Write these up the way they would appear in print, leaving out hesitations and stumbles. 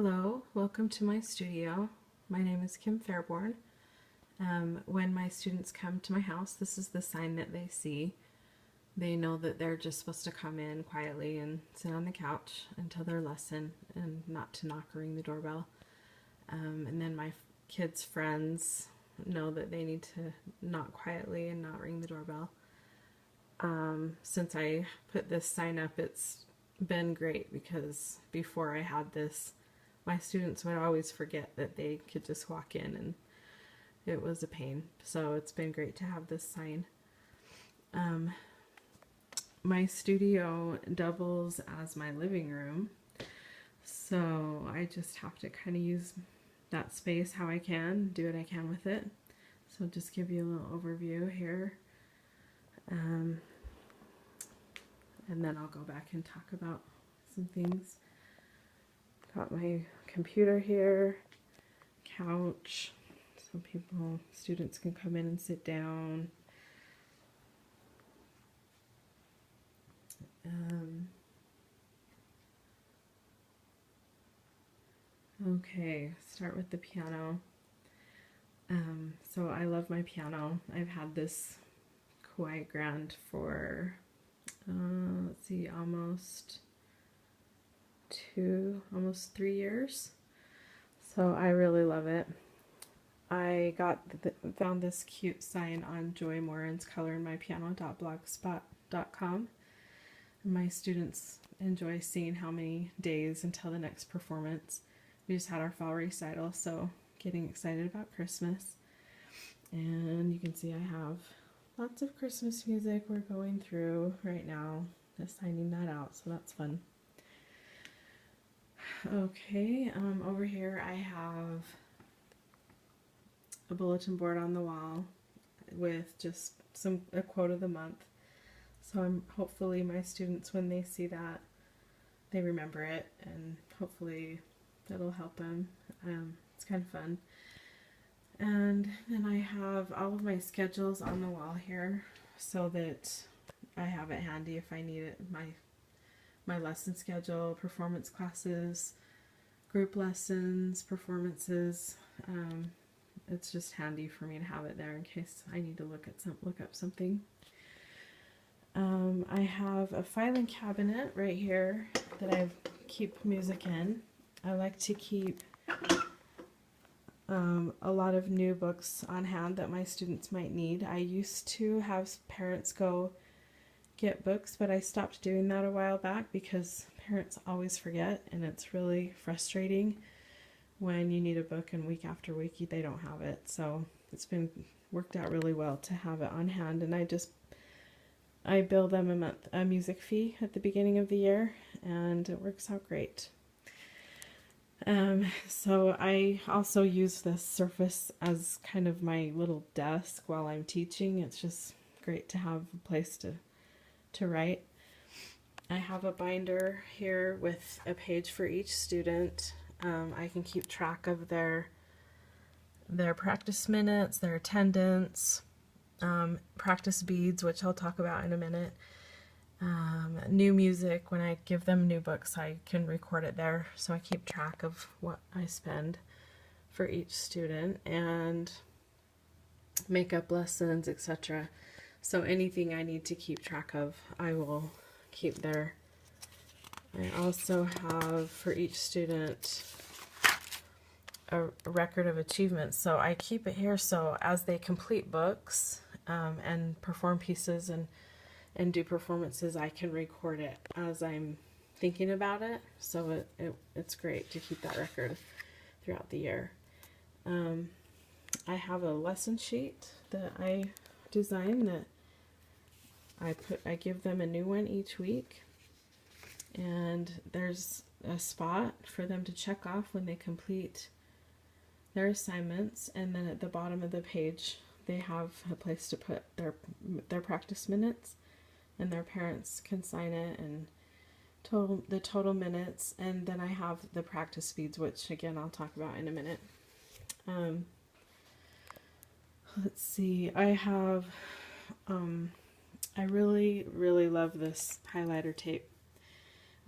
Hello, welcome to my studio. My name is Kim Fairbourn. When my students come to my house, this is the sign that they see. They know that they're just supposed to come in quietly and sit on the couch until their lesson and not to knock or ring the doorbell. And then my kids' friends know that they need to knock quietly and not ring the doorbell. Since I put this sign up, it's been great because before I had this, my students would always forget that they could just walk in, and it was a pain. So it's been great to have this sign. My studio doubles as my living room, so I just have to kind of use that space how I can, do what I can with it. So just give you a little overview here. And then I'll go back and talk about some things. Got my computer here, couch, so students can come in and sit down. Okay, start with the piano. So I love my piano. I've had this quite grand for let's see, almost 3 years. So I really love it. I found this cute sign on Joy Moran's colorinmypiano.blogspot.com. My students enjoy seeing how many days until the next performance. We just had our fall recital, so getting excited about Christmas. And you can see I have lots of Christmas music we're going through right now, just signing that out, so that's fun. Okay, over here I have a bulletin board on the wall with just a quote of the month. So hopefully my students, when they see that, they remember it, and hopefully that'll help them. It's kind of fun. And then I have all of my schedules on the wall here so that I have it handy if I need it. My lesson schedule, performance classes, group lessons, performances. It's just handy for me to have it there in case I need to look up something. I have a filing cabinet right here that I keep music in. I like to keep a lot of new books on hand that my students might need. I used to have parents go get books, but I stopped doing that a while back because parents always forget, and it's really frustrating when you need a book and week after week they don't have it. So it's been worked out really well to have it on hand, and I bill them a music fee at the beginning of the year, and it works out great. So I also use this surface as kind of my little desk while I'm teaching. It's just great to have a place to write. I have a binder here with a page for each student. I can keep track of their practice minutes, their attendance, practice beads, which I'll talk about in a minute. New music. When I give them new books, I can record it there, so I keep track of what I spend for each student, and makeup lessons, etc. So anything I need to keep track of, I will keep there. I also have for each student a record of achievements, so I keep it here so as they complete books and perform pieces and do performances, I can record it as I'm thinking about it. So it's great to keep that record throughout the year. I have a lesson sheet that I design that I give them a new one each week, and there's a spot for them to check off when they complete their assignments, and then at the bottom of the page they have a place to put their practice minutes, and their parents can sign it, and the total minutes, and then I have the practice beads, which again I'll talk about in a minute. Let's see, I have I really love this highlighter tape.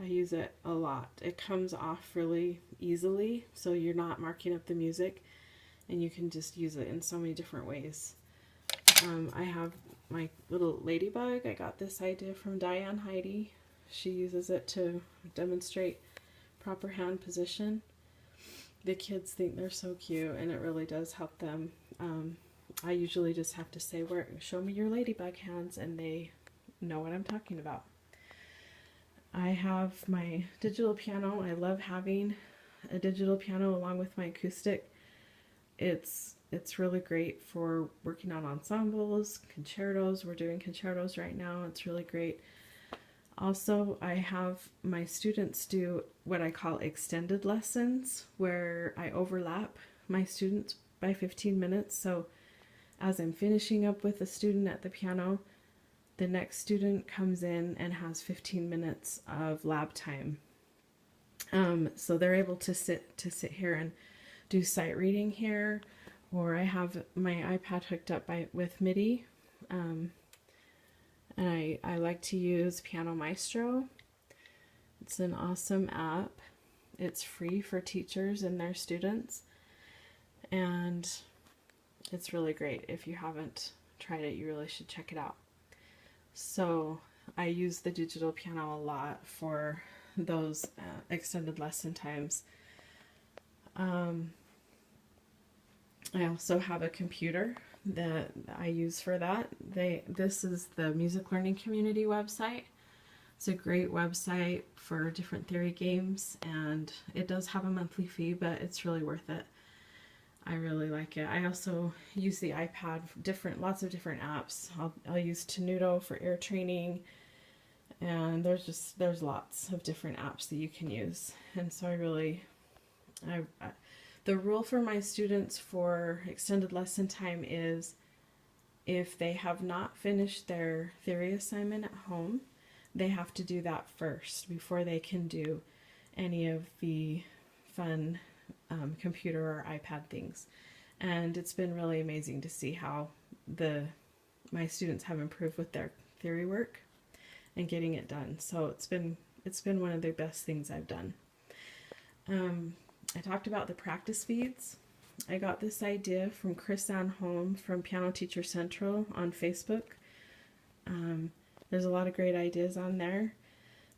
I use it a lot. It comes off really easily, so you're not marking up the music, and you can just use it in so many different ways. I have my little ladybug. I got this idea from Diane Heidi. She uses it to demonstrate proper hand position. The kids think they're so cute, and it really does help them. I usually just have to say, show me your ladybug hands, and they know what I'm talking about. I have my digital piano. I love having a digital piano along with my acoustic. It's really great for working on ensembles, concertos. We're doing concertos right now. It's really great. Also, I have my students do what I call extended lessons, where I overlap my students by 15 minutes. So as I'm finishing up with a student at the piano, the next student comes in and has 15 minutes of lab time. So they're able to sit here and do sight reading here, or I have my iPad hooked up with MIDI, and I like to use Piano Maestro. It's an awesome app. It's free for teachers and their students, and it's really great. If you haven't tried it, you really should check it out. So I use the digital piano a lot for those extended lesson times. I also have a computer that I use for that. This is the Music Learning Community website. It's a great website for different theory games, and it does have a monthly fee, but it's really worth it. I really like it. I also use the iPad for lots of different apps. I'll use Tenuto for ear training, and there's lots of different apps that you can use. And so the rule for my students for extended lesson time is if they have not finished their theory assignment at home, they have to do that first before they can do any of the fun computer or iPad things. And it's been really amazing to see how my students have improved with their theory work and getting it done. So it's been one of the best things I've done. I talked about the practice feeds. I got this idea from Chris Ann Holm from Piano Teacher Central on Facebook. There's a lot of great ideas on there.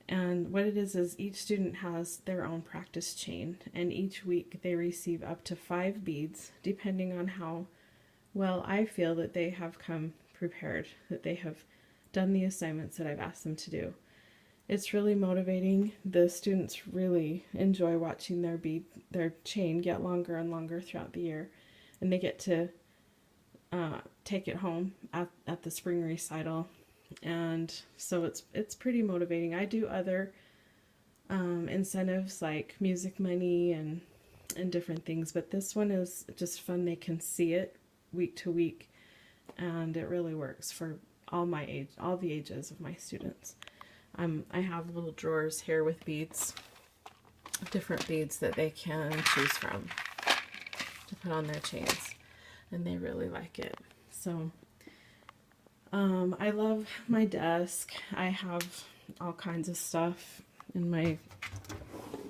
And what it is each student has their own practice chain, and each week they receive up to 5 beads, depending on how well I feel that they have come prepared, that they have done the assignments that I've asked them to do. It's really motivating. The students really enjoy watching their chain get longer and longer throughout the year, and they get to take it home at the spring recital. And so it's pretty motivating. I do other incentives like music money and different things, but this one is just fun. They can see it week to week, and it really works for all the ages of my students. I have little drawers here with beads, different beads that they can choose from to put on their chains, and they really like it. So I love my desk. I have all kinds of stuff in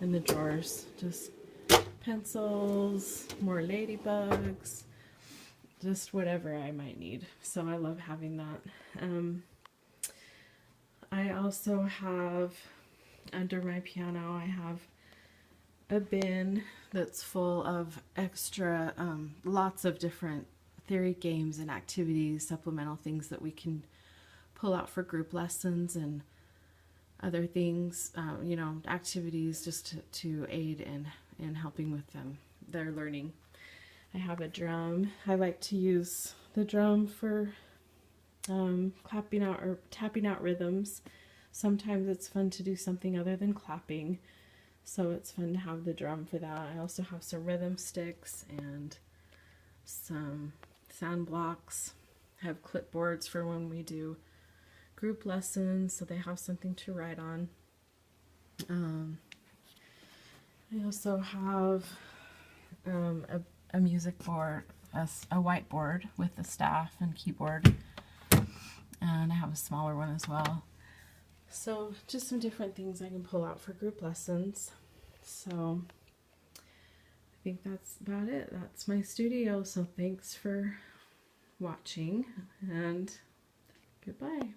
the drawers, just pencils, more ladybugs, just whatever I might need. So I love having that. I also have, under my piano, I have a bin that's full of extra, lots of different theory games and activities, supplemental things that we can pull out for group lessons and other things, activities just to aid in helping with their learning. I have a drum. I like to use the drum for clapping out or tapping out rhythms. Sometimes it's fun to do something other than clapping, so it's fun to have the drum for that. I also have some rhythm sticks and some sound blocks. I have clipboards for when we do group lessons, so they have something to write on. I also have a music board, a whiteboard with the staff and keyboard, and I have a smaller one as well. So just some different things I can pull out for group lessons. So I think that's about it. That's my studio. So thanks for watching and goodbye.